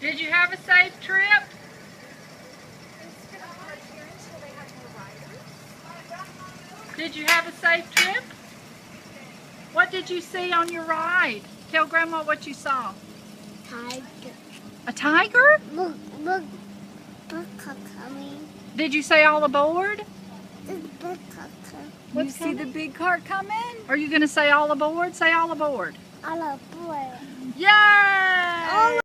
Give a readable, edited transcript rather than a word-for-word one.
Did you have a safe trip? Did you have a safe trip? What did you see on your ride? Tell Grandma what you saw. Tiger. A tiger? Look, coming. Did you say all aboard? This big coming. What's see the big cart coming? Are you going to say all aboard? Say all aboard. All aboard. Yay!